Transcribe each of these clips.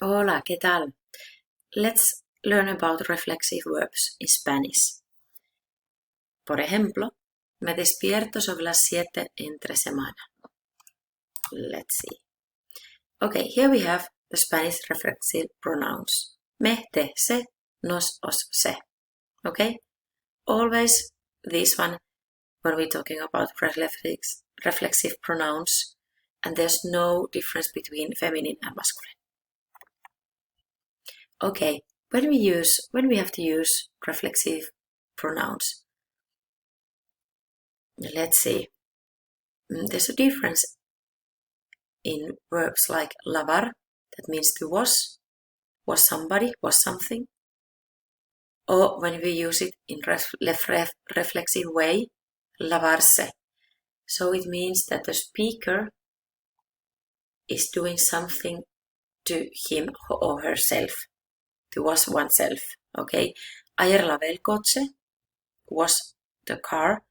Hola, ¿qué tal? Let's learn about reflexive verbs in Spanish. Por ejemplo, me despierto sobre las 7 entre semana. Let's see. Okay, here we have the Spanish reflexive pronouns. Me, te, se, nos, os, se. Okay? Always this one when we're talking about reflexive pronouns, and there's no difference between feminine and masculine. Okay, when we have to use reflexive pronouns, let's see. There's a difference in verbs like lavar, that means to wash somebody, wash something, or when we use it in reflexive way, lavarse. So it means that the speaker is doing something to him or herself, to wash oneself. Okay? Ayer lavé el coche, wash the car.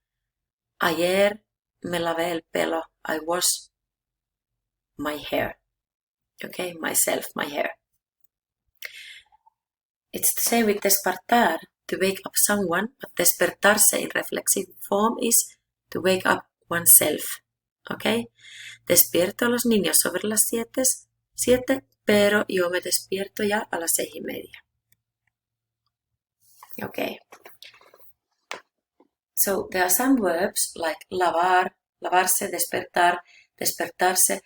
Ayer me lavé el pelo, I wash my hair. Okay, myself, my hair. It's the same with despertar, to wake up someone, but despertarse in reflexive form is to wake up oneself. Okay? Despierto a los niños sobre las 7, pero yo me despierto ya a las 6:30. Okay. So there are some verbs like lavar, lavarse, despertar, despertarse,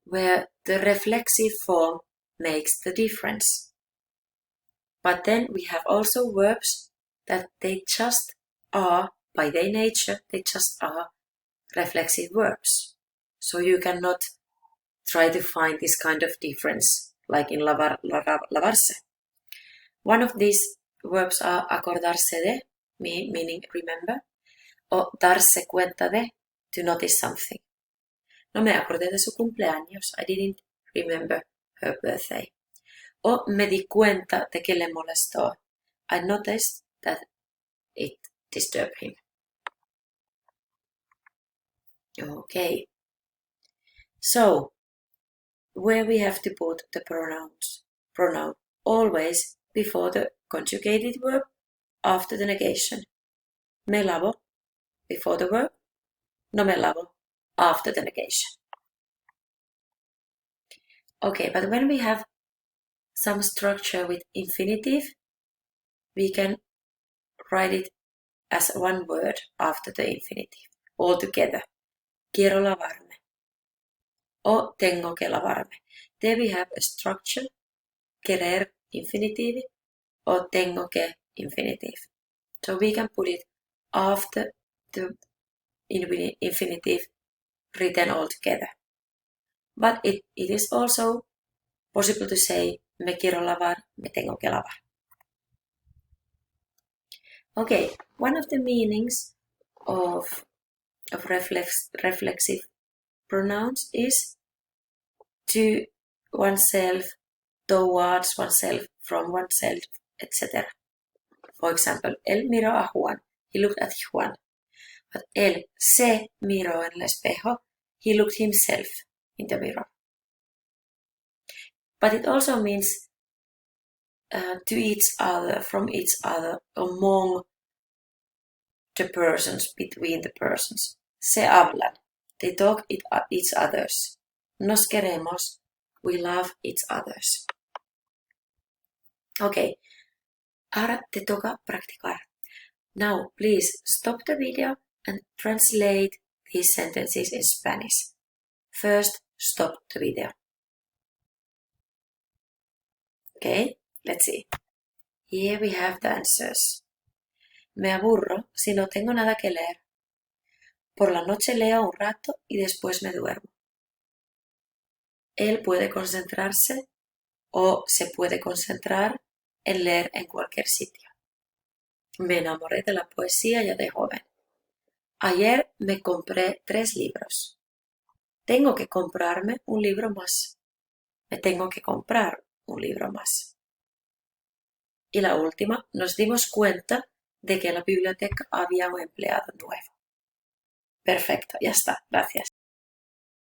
where the reflexive form makes the difference. But then we have also verbs that they just are, by their nature, they just are reflexive verbs. So you cannot try to find this kind of difference, like in lavarse. One of these verbs are acordarse de, meaning remember, or darse cuenta de, to notice something. No me acordé de su cumpleaños, I didn't remember her birthday. O me di cuenta de que le molestó, I noticed that it disturbed him. Okay. So, where we have to put the pronoun always before the conjugated verb, after the negation. Me lavo before the verb, no me lavo after the negation. Okay, but when we have some structure with infinitive, we can write it as one word after the infinitive, all together. Quiero lavarme, o tengo que lavarme. There we have a structure, querer infinitive, o tengo que infinitive. So we can put it after the infinitive written all together. But it is also possible to say me quiero lavar, me tengo que lavar. Okay, one of the meanings of reflexive pronouns is to oneself, towards oneself, from oneself, etc. For example, él miró a Juan, he looked at Juan. But él se miró en el espejo, he looked himself in the mirror. But it also means to each other, from each other, among the persons, between the persons. Se hablan, they talk each others. Nos queremos, we love each others. Okay, ahora te toca practicar. Now, please stop the video and translate these sentences in Spanish. First, stop the video. Okay, let's see. Here we have the answers. Me aburro si no tengo nada que leer. Por la noche leo un rato y después me duermo. Él puede concentrarse o se puede concentrar en leer en cualquier sitio. Me enamoré de la poesía ya de joven. Ayer me compré 3 libros. Tengo que comprarme un libro más. Me tengo que comprar un libro más. Y la última, nos dimos cuenta de que en la biblioteca había un empleado nuevo. Perfecto, ya está. Gracias.